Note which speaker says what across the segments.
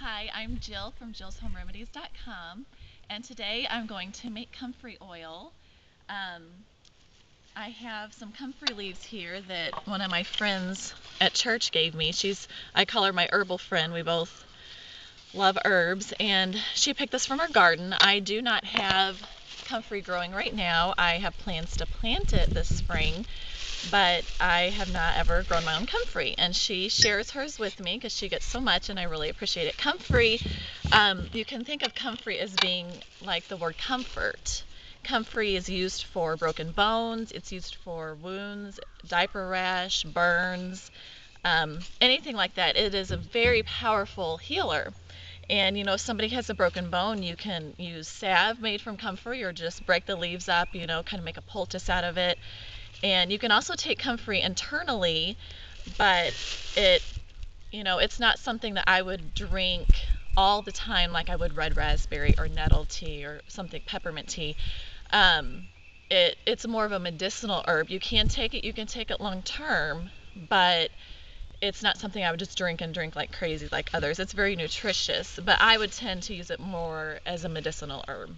Speaker 1: Hi, I'm Jill from jillshomерemedies.com, and today I'm going to make comfrey oil. Um, I have some comfrey leaves here that one of my friends at church gave me. I call her my herbal friend. We both love herbs, and she picked this from her garden. I do not have comfrey growing right now. I have plans to plant it this spring, but I have not ever grown my own comfrey, and she shares hers with me because she gets so much, and I really appreciate it. Comfrey, you can think of comfrey as being like the word comfort. Comfrey is used for broken bones, it's used for wounds, diaper rash, burns, anything like that. It is a very powerful healer. And if somebody has a broken bone, you can use salve made from comfrey, or just break the leaves up, kind of make a poultice out of it. And you can also take comfrey internally, but it's not something that I would drink all the time like I would red raspberry or nettle tea or something, peppermint tea. It's more of a medicinal herb. You can take it long term, but it's not something I would just drink like crazy like others. It's very nutritious, but I would tend to use it more as a medicinal herb.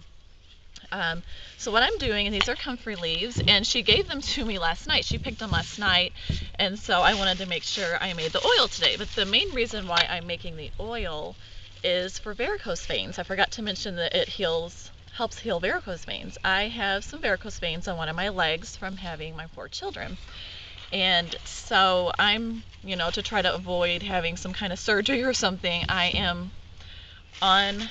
Speaker 1: So what I'm doing, and these are comfrey leaves, and she gave them to me last night. She picked them last night, and so I wanted to make sure I made the oil today. But the main reason why I'm making the oil is for varicose veins. I forgot to mention that it helps heal varicose veins. I have some varicose veins on one of my legs from having my 4 children. And so I'm, to try to avoid having some kind of surgery or something, I am on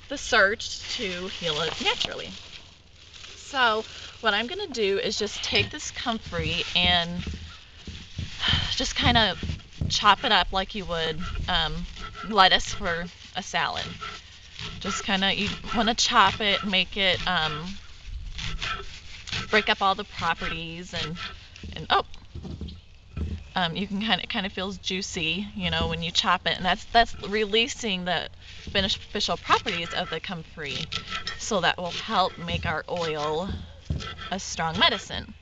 Speaker 1: the search to heal it naturally. So what I'm going to do is just take this comfrey and just kind of chop it up like you would lettuce for a salad. Just kind of, you want to chop it, make it, break up all the properties, and you can kind of feels juicy, when you chop it, and that's releasing the beneficial properties of the comfrey, so that will help make our oil a strong medicine.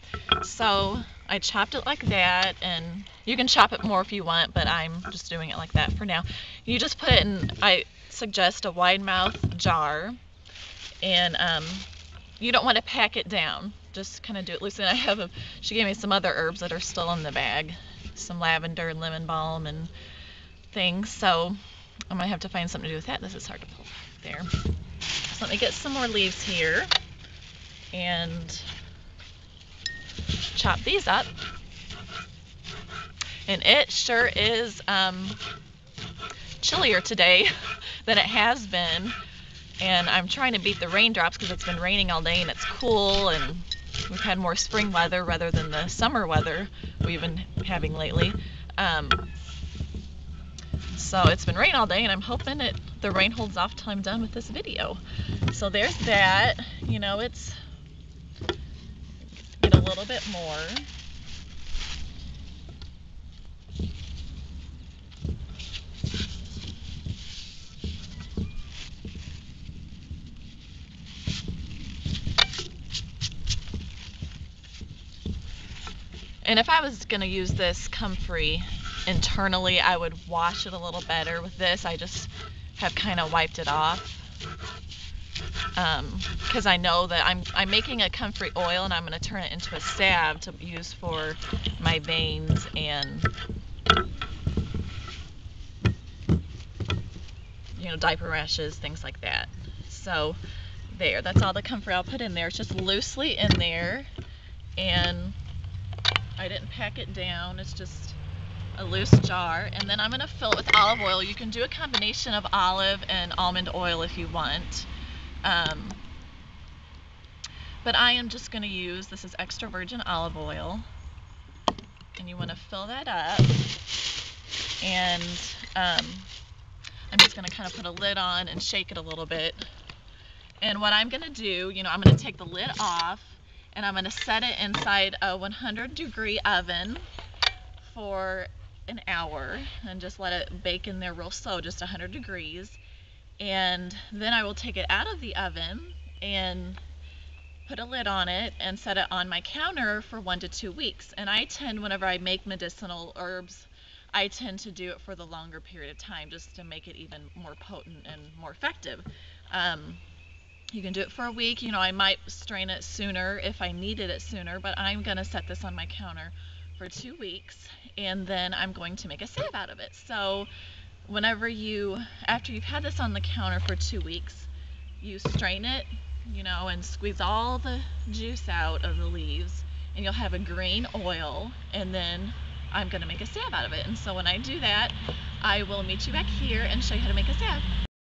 Speaker 1: So I chopped it like that, and you can chop it more if you want, but I'm just doing it like that for now. You just put it in, I suggest, a wide mouth jar, and you don't want to pack it down. Just kind of do it loosely. And she gave me some other herbs that are still in the bag, some lavender and lemon balm and things. So I'm gonna have to find something to do with that. This is hard to pull there. So let me get some more leaves here and chop these up. And it sure is chillier today than it has been. And I'm trying to beat the raindrops because it's been raining all day and it's cool, and we've had more spring weather rather than the summer weather we've been having lately. So it's been raining all day, and I'm hoping the rain holds off till I'm done with this video. So there's that. It's get a little bit more. And if I was going to use this comfrey internally, I would wash it a little better. With this, I just have kind of wiped it off, because I know that I'm making a comfrey oil, and I'm going to turn it into a salve to use for my veins and diaper rashes, things like that. So that's all the comfrey I'll put in there. It's just loosely in there, and I didn't pack it down. It's just a loose jar. And then I'm going to fill it with olive oil. You can do a combination of olive and almond oil if you want. But I am just going to use, this is extra virgin olive oil. And you want to fill that up. And I'm just going to kind of put a lid on and shake it a little bit. And what I'm going to do, I'm going to take the lid off, and I'm going to set it inside a 100-degree oven for an hour and just let it bake in there real slow, just 100 degrees. And then I will take it out of the oven and put a lid on it and set it on my counter for 1 to 2 weeks. And I tend, whenever I make medicinal herbs, I tend to do it for the longer period of time just to make it even more potent and more effective. You can do it for a week. You know, I might strain it sooner if I needed it sooner, but I'm going to set this on my counter for 2 weeks, and then I'm going to make a salve out of it. So after you've had this on the counter for 2 weeks, you strain it, you know, and squeeze all the juice out of the leaves, and you'll have a green oil, and then I'm going to make a salve out of it. And so when I do that, I will meet you back here and show you how to make a salve.